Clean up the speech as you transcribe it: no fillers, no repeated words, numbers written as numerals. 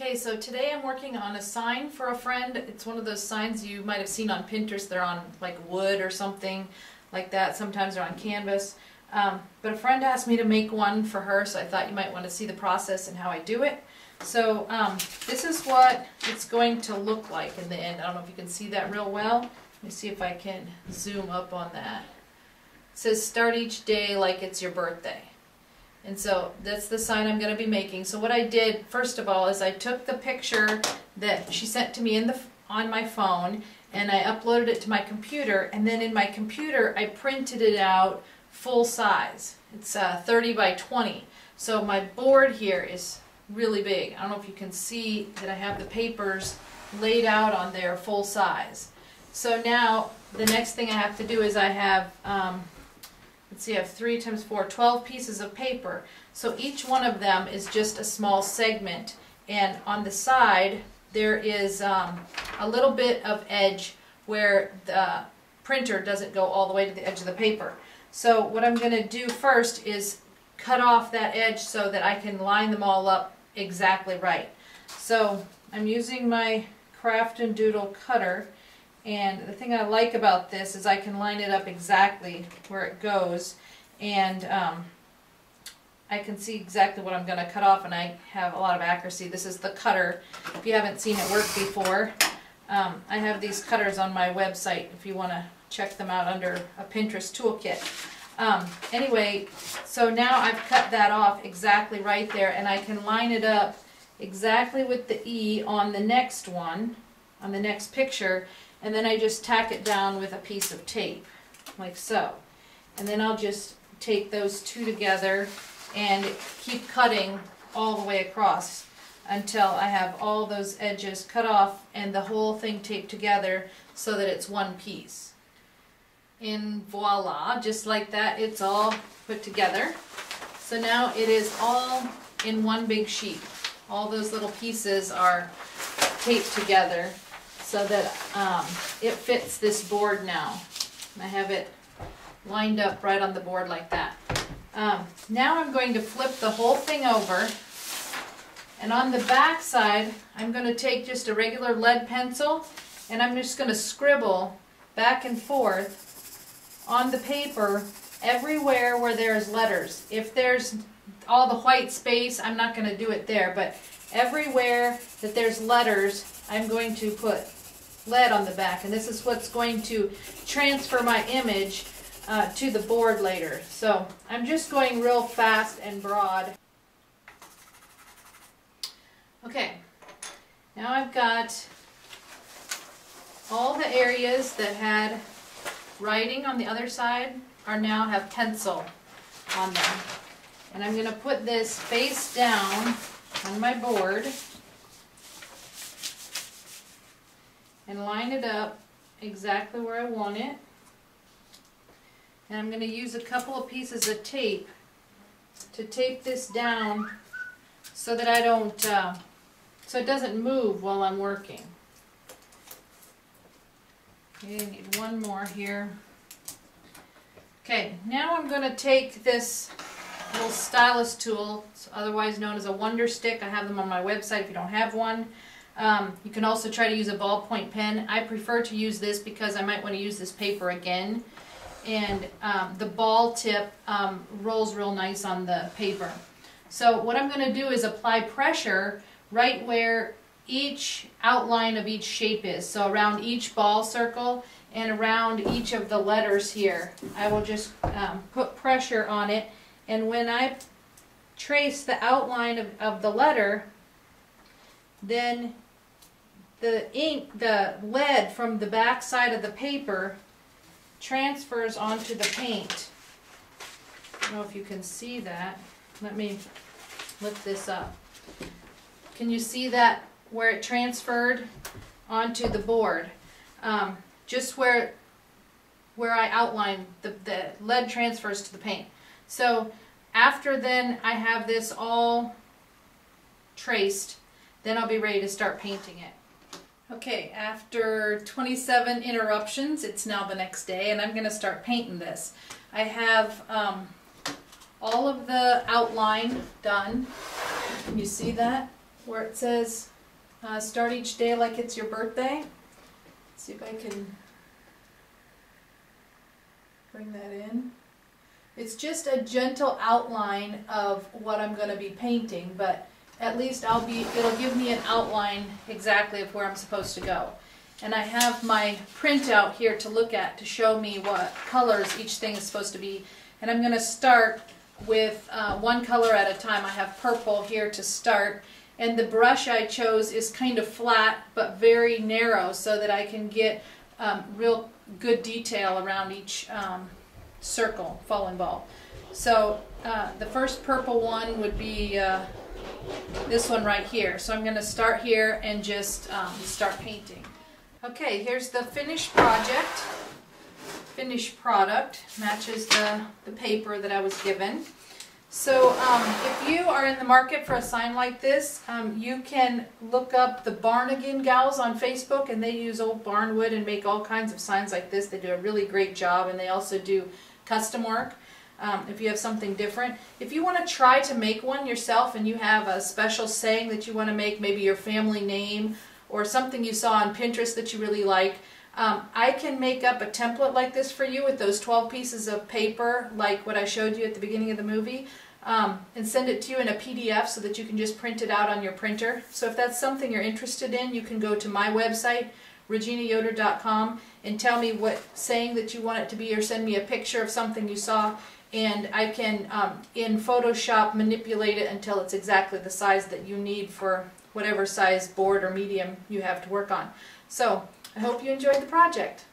Okay, so today I'm working on a sign for a friend. It's one of those signs you might have seen on Pinterest. They're on like wood or something like that. Sometimes they're on canvas. But a friend asked me to make one for her, so I thought you might want to see the process and how I do it. So this is what it's going to look like in the end. I don't know if you can see that real well. Let me see if I can zoom up on that. It says start each day like it's your birthday. And so that's the sign I'm going to be making. So what I did, first of all, is I took the picture that she sent to me on my phone, and I uploaded it to my computer, and then in my computer I printed it out full size. It's 30 by 20. So my board here is really big. I don't know if you can see that I have the papers laid out on there full size. So now the next thing I have to do is I have let's see, I have 3 times 4, 12 pieces of paper. So each one of them is just a small segment, and on the side there is a little bit of edge where the printer doesn't go all the way to the edge of the paper. So what I'm going to do first is cut off that edge so that I can line them all up exactly right. So I'm using my Craft and Doodle cutter. And the thing I like about this is I can line it up exactly where it goes, and I can see exactly what I'm going to cut off, and I have a lot of accuracy. This is the cutter. If you haven't seen it work before, I have these cutters on my website if you want to check them out under a Pinterest toolkit. Anyway, so now I've cut that off exactly right there, and I can line it up exactly with the E on the next one, on the next picture. And then I just tack it down with a piece of tape, like so. And then I'll just take those two together and keep cutting all the way across until I have all those edges cut off and the whole thing taped together so that it's one piece. And voila, just like that, it's all put together. So now it is all in one big sheet. All those little pieces are taped together so that it fits this board now. I have it lined up right on the board like that. Now I'm going to flip the whole thing over, and on the back side I'm going to take just a regular lead pencil, and I'm just going to scribble back and forth on the paper everywhere where there's letters. If there's all the white space, I'm not going to do it there, but everywhere that there's letters, I'm going to put lead on the back, and this is what's going to transfer my image to the board later. So I'm just going real fast and broad. Okay, now I've got all the areas that had writing on the other side are now have pencil on them, and I'm going to put this face down on my board and line it up exactly where I want it. And I'm going to use a couple of pieces of tape to tape this down so that I don't, so it doesn't move while I'm working. Okay, I need one more here. Okay, now I'm going to take this little stylus tool, otherwise known as a Wonder Stick. I have them on my website if you don't have one. You can also try to use a ballpoint pen. I prefer to use this because I might want to use this paper again. And the ball tip rolls real nice on the paper. So what I'm going to do is apply pressure right where each outline of each shape is. So around each ball circle and around each of the letters here. I will just put pressure on it. And when I trace the outline of the letter, then the ink, the lead from the back side of the paper transfers onto the paint. I don't know if you can see that. Let me lift this up. Can you see that where it transferred onto the board? Just where I outlined, the lead transfers to the paint. So after then I have this all traced, then I'll be ready to start painting it. Okay, after 27 interruptions, it's now the next day, and I'm going to start painting this. I have all of the outline done. Can you see that? where it says start each day like it's your birthday. Let's see if I can bring that in. It's just a gentle outline of what I'm going to be painting, but at least it'll give me an outline exactly of where I'm supposed to go. And I have my printout here to look at to show me what colors each thing is supposed to be. And I'm going to start with one color at a time. I have purple here to start. And the brush I chose is kind of flat but very narrow so that I can get real good detail around each circle, fallen ball. So the first purple one would be this one right here. So I'm going to start here and just start painting. Okay, here's the finished project. Finished product matches the paper that I was given. So if you are in the market for a sign like this, you can look up the Barnegan gals on Facebook, and they use old barnwood and make all kinds of signs like this. They do a really great job, and they also do custom work if you have something different. If you want to try to make one yourself and you have a special saying that you want to make, maybe your family name or something you saw on Pinterest that you really like, I can make up a template like this for you with those 12 pieces of paper like what I showed you at the beginning of the movie, and send it to you in a PDF so that you can just print it out on your printer. So if that's something you're interested in, you can go to my website, reginayoder.com, and tell me what saying that you want it to be, or send me a picture of something you saw, and I can in Photoshop manipulate it until it's exactly the size that you need for whatever size board or medium you have to work on. So I hope you enjoyed the project.